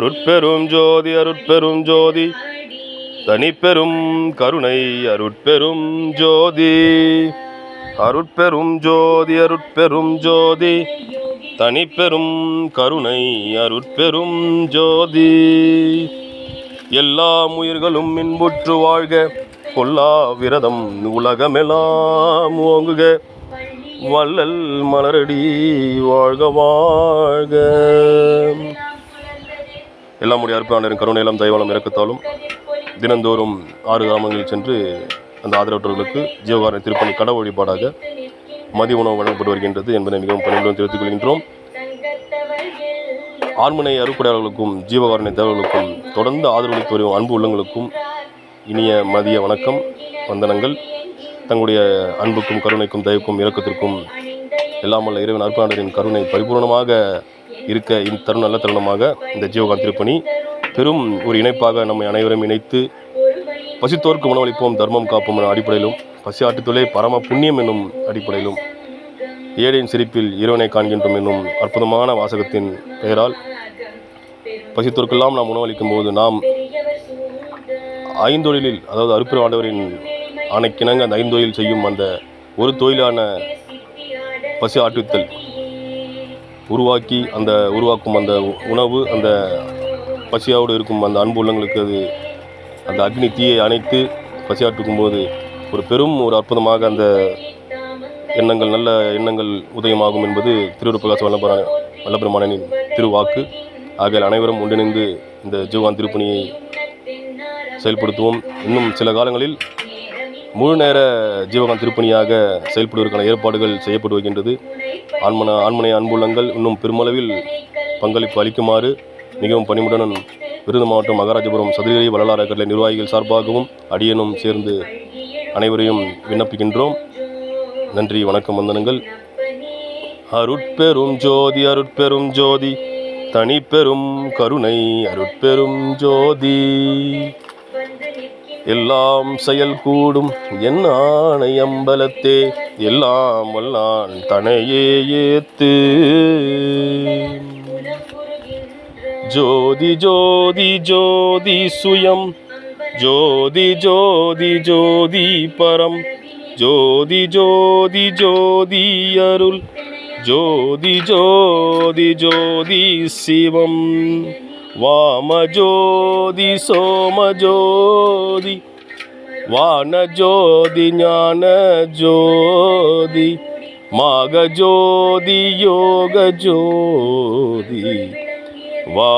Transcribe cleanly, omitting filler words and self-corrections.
அருட்பெரும் ஜோதி அருட்பெரும் ஜோதி தனிப்பெரும் கருணை அருட்பெரும் ஜோதி. அருட்பெரும் ஜோதி அருட்பெரும் ஜோதி தனிப்பெரும் கருணை அருட்பெரும் ஜோதி. எல்லா உயிர்களும் இன்புற்று வாழ்க, கொல்லா விரதம் உலகமெல்லாம் ஓங்குக, வள்ளல் மலரடி வாழ்க வாழ்க. எல்லாம் உடைய அற்புதம் கருணையெல்லாம் தயவாளம் இறக்கத்தாலும் தினந்தோறும் 6 கிராமங்களில் சென்று அந்த ஆதரவற்றவர்களுக்கு ஜீவகாரண திருப்பணி கட வழிபாடாக மதிய உணவு வழங்கப்பட்டு வருகின்றது என்பதை மிகவும் பணிவுடன் தெரிவித்துக் கொள்கின்றோம். ஆண்மனை அறுப்படையாளர்களுக்கும் ஜீவகாரண தேவர்களுக்கும் தொடர்ந்து ஆதரவளித்து வரும் அன்பு உள்ளங்களுக்கும் இனிய மதிய வணக்கம், வந்தனங்கள். தங்களுடைய அன்புக்கும் கருணைக்கும் தயவுக்கும் இரக்கத்திற்கும் எல்லாம் வல்ல இறைவன் அற்புதரின் கருணை பரிபூர்ணமாக இருக்க இந்த நல்ல தருணமாக இந்த ஜீவகாரண திருப்பணி பெரும் ஒரு இணைப்பாக நம்மை அனைவரும் இணைத்து பசித்தோர்க்கு உணவளிப்போம் தர்மம் காப்போம் என்ற அடிப்படையிலும், பசி ஆட்டுத்தொலை பரம புண்ணியம் என்னும் அடிப்படையிலும், ஏழையின் சிரிப்பில் இறைவனை காண்கின்றோம் என்னும் அற்புதமான வாசகத்தின் பெயரால் பசித்தோர்க்கெல்லாம் நாம் உணவளிக்கும் போது நாம் ஐந்தொழிலில், அதாவது அருட்பெரும் ஆண்டவரின் ஆணைக்கிணங்க அந்த ஐந்தொழில் செய்யும் அந்த ஒரு தொழிலான பசி ஆட்டுத்தல் உருவாக்கி அந்த உருவாக்கும் அந்த உணவு அந்த பசியோடு இருக்கும் அந்த அன்பு உள்ளங்களுக்கு அது அந்த அக்னி தீயை அணைத்து பசியாட்டுக்கும் போது ஒரு பெரும் ஒரு அற்புதமாக அந்த எண்ணங்கள் நல்ல எண்ணங்கள் உதயமாகும் என்பது திருவருட்பிரகாச வல்லபெருமானின் திருவாக்கு. ஆகிய அனைவரும் ஒன்றிணைந்து இந்த ஜீவகாரண திருப்பணியை செயல்படுத்துவோம். இன்னும் சில காலங்களில் முழு நேர ஜீவகாரண திருப்பணியாக செயல்படுவதற்கான ஏற்பாடுகள் செய்யப்பட்டு வருகின்றது. ஆண்மனை அன்புள்ளங்கள் இன்னும் பெருமளவில் பங்களிப்பு அளிக்குமாறு மிகவும் பணிமுடன் விருது மாவட்டம் மகாராஜபுரம் சதுரகிரி வள்ளலார் அறக்கட்டளை நிர்வாகிகள் சார்பாகவும் அடியனும் சேர்ந்து அனைவரையும் விண்ணப்பிக்கின்றோம். நன்றி, வணக்கம், வந்தனங்கள். அருட்பெரும் ஜோதி அருட்பெரும் ஜோதி தனிப்பெரும் கருணை அருட்பெரும் ஜோதி. எல்லாம் செயல் கூடும் என் ஆணை அம்பலத்தே, எல்லாம் வல்லான் தனையே ஏத்து. ஜோதி ஜோதி ஜோதி சுயம், ஜோதி ஜோதி ஜோதி பரம், ஜோதி ஜோதி ஜோதி அருள், ஜோதி ஜோதி ஜோதி சிவம். வாம ஜோதி சோம ஜோதி, வான ஜோதி ஞான ஜோதி, மாக ஜோதி யோக ஜோதி, வா